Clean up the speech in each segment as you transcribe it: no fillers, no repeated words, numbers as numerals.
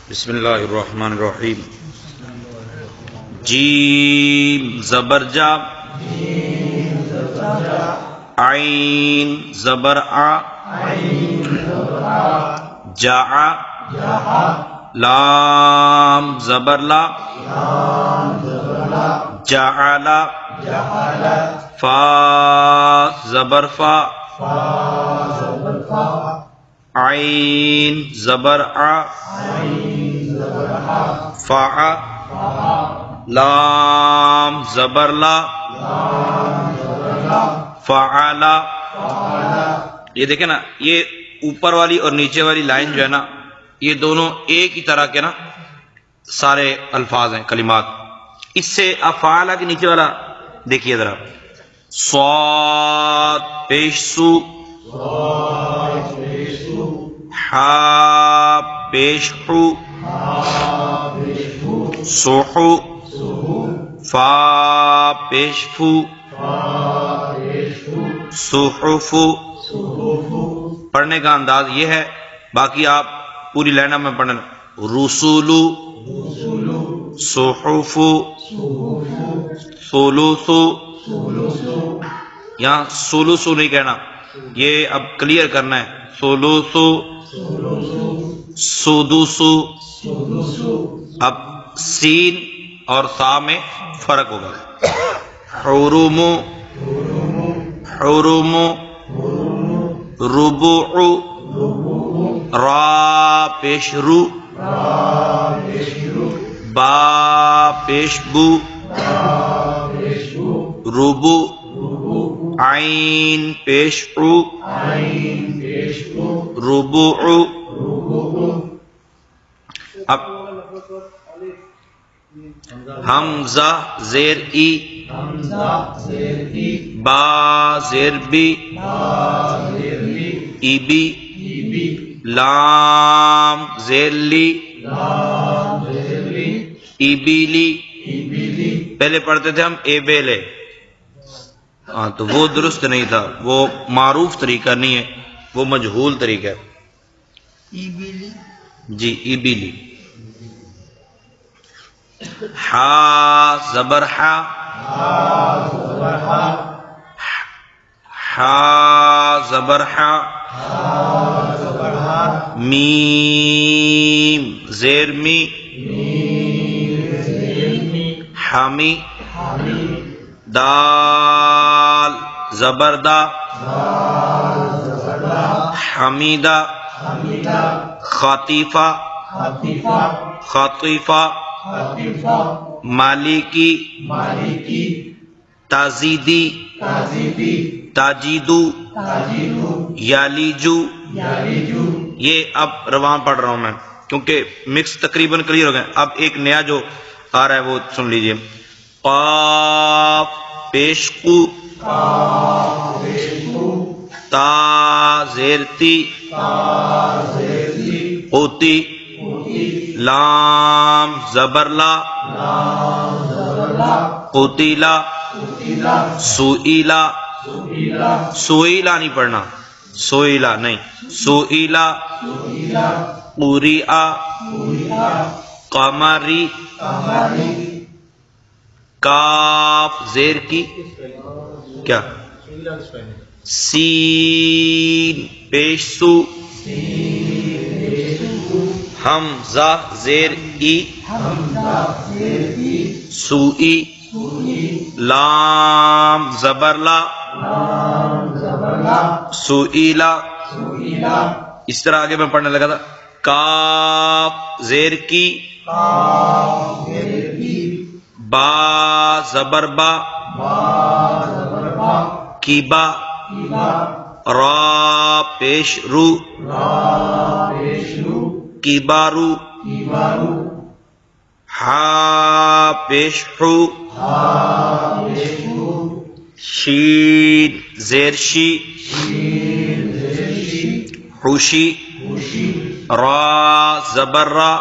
بسم اللہ الرحمن الرحیم. جیم زبر جا، عین زبر آ، جا، لام زبر لا، جعل، فا زبر فا، عین زبر آ، فا، لام زبر لا، فعل. یہ دیکھیں نا، یہ اوپر والی اور نیچے والی لائن جو ہے نا، یہ دونوں ایک ہی طرح کے نا سارے الفاظ ہیں، کلمات. اس سے افعال کے نیچے والا دیکھیے ذرا، صاد پیش سو، حا پیش حو، صحو، فا پیش فو، صحف. پڑھنے کا انداز یہ ہے، باقی آپ پوری لائنہ میں پڑھنا. رسول، صحف، ثلث. یہاں ثلث نہیں کہنا، یہ اب کلیئر کرنا ہے. ثلث، سدس. اب سین اور سا میں فرق ہوگا. حرم، حرم. ربع، را پیش رو، با پیش بو، ربع. عین پیش عو، ربع. اب حمزہ زیر ای، با زیر بی، ای بی. لام زیر لی، ای بی لی. پہلے پڑھتے تھے ہم اے بے لے، ہاں تو وہ درست نہیں تھا، وہ معروف طریقہ نہیں ہے، وہ مجہول طریقہ ہے. جی ای بی لی. حا زبر حا، حا زبر حا. میم زیر می، حمی. دال زبر دا، حمیدہ. خاطیفہ، خاطیفہ. مالکی، تازیدی، تاجیدو، یالیجو. یہ اب روان پڑھ رہا ہوں میں کیونکہ مکس تقریباً کلیئر ہو گئے. اب ایک نیا جو آ رہا ہے وہ سن لیجئے. قاف پیش قو، تا زیر تی، قوتی. لام زبر لا، قتیلا. سئیلا، سئیلا نہیں پڑھنا، سئیلا نہیں، سئیلا. قری'a، قمری. کاف زیر کی کیا، سین پیش سو. حمزہ زیر ای، سوئی. لام زبر لا، سئیلا. اس طرح آگے میں پڑھنے لگا تھا. کاف زیر کی، با زبر با، کیبا. را پیش رو، کیبارو. ہا پیش حو، شین زیر شی، حوشی. را زبر را،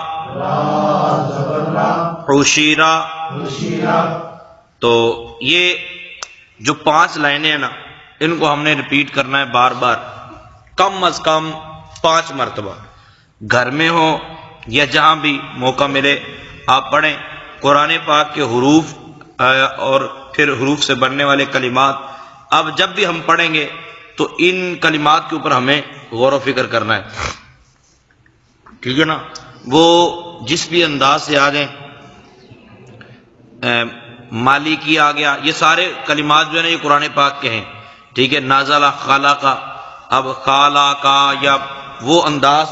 حوشیرا. تو یہ جو 5 لائنیں ہیں نا، ان کو ہم نے ریپیٹ کرنا ہے بار بار، کم از کم 5 مرتبہ. گھر میں ہو یا جہاں بھی موقع ملے آپ پڑھیں قرآن پاک کے حروف اور پھر حروف سے بننے والے کلمات. اب جب بھی ہم پڑھیں گے تو ان کلمات کے اوپر ہمیں غور و فکر کرنا ہے، ٹھیک ہے نا. وہ جس بھی انداز سے آ جائیں، مالکی آ گیا، یہ سارے کلمات جو ہے نا یہ قرآن پاک کے ہیں، ٹھیک ہے. نازلہ، خالقہ، اب خالقہ یا وہ انداز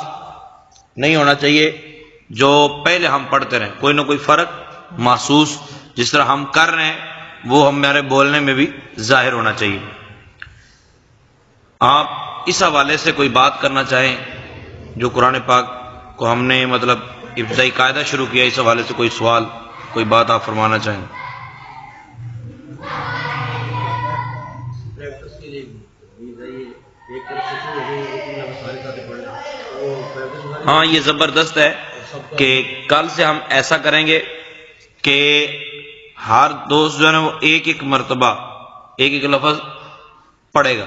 نہیں ہونا چاہیے جو پہلے ہم پڑھتے رہیں. کوئی نہ کوئی فرق محسوس جس طرح ہم کر رہے ہیں وہ ہمارے بولنے میں بھی ظاہر ہونا چاہیے. آپ اس حوالے سے کوئی بات کرنا چاہیں جو قرآن پاک کو ہم نے مطلب ابتدائی قاعدہ شروع کیا، اس حوالے سے کوئی سوال، کوئی بات آپ فرمانا چاہیں؟ ہاں یہ زبردست ہے کہ کل سے ہم ایسا کریں گے کہ ہر دوست جو ہے نا وہ ایک ایک مرتبہ ایک ایک لفظ پڑھے گا،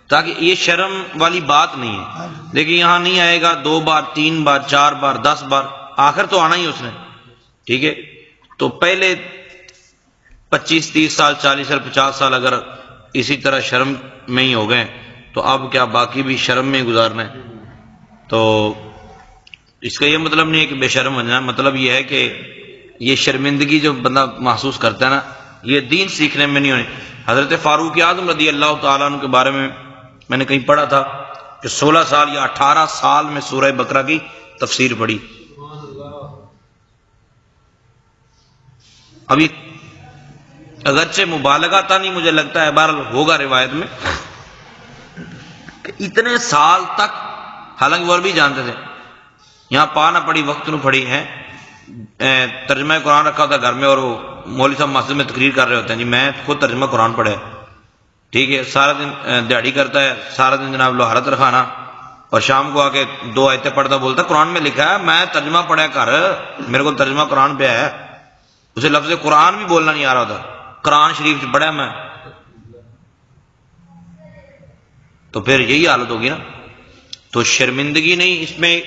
تاکہ یہ شرم والی بات نہیں ہے. لیکن یہاں نہیں آئے گا 2 بار 3 بار 4 بار 10 بار، آخر تو آنا ہی اس نے، ٹھیک ہے. تو پہلے 25 30 سال 40 سال 50 سال اگر اسی طرح شرم میں ہی ہو گئے تو اب کیا باقی بھی شرم میں گزارنا ہے؟ تو اس کا یہ مطلب نہیں ہے کہ بے شرم بننا، مطلب یہ ہے کہ یہ شرمندگی جو بندہ محسوس کرتا ہے نا، یہ دین سیکھنے میں نہیں ہونی. حضرت فاروق اعظم رضی اللہ تعالیٰ عنہ کے بارے میں نے کہیں پڑھا تھا کہ 16 سال یا 18 سال میں سورہ بقرہ کی تفسیر پڑھی. ابھی اگرچہ مبالغہ تھا نہیں، مجھے لگتا ہے بہرحال ہوگا روایت میں کہ اتنے سال تک، حالانکہ وہ بھی جانتے تھے، یہاں پا نہ پڑی وقت نہ پڑی ہے. ترجمہ قرآن رکھا ہوتا گھر میں اور وہ مولوی صاحب مسجد میں تقریر کر رہے ہوتے ہیں، جی میں خود ترجمہ قرآن پڑھا ہے، ٹھیک ہے. سارا دن دیہڑی کرتا ہے، سارا دن جناب لوہارت رکھانا، اور شام کو آ کے 2 آیتیں پڑھتا بولتا قرآن میں لکھا ہے میں ترجمہ پڑھا کر، میرے کو ترجمہ قرآن پہ ہے. اسے لفظ قرآن بھی بولنا نہیں آ رہا ہوتا، قرآن شریف پڑھا میں. تو پھر یہی حالت ہوگی نا. تو شرمندگی نہیں، اس میں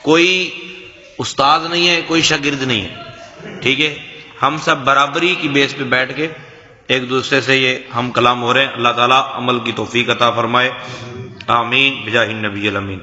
کوئی استاد نہیں ہے، کوئی شاگرد نہیں ہے، ٹھیک ہے. ہم سب برابری کی بیس پہ بیٹھ کے ایک دوسرے سے یہ ہم کلام ہو رہے ہیں. اللہ تعالیٰ عمل کی توفیق عطا فرمائے، آمین بجاہ النبی الامین.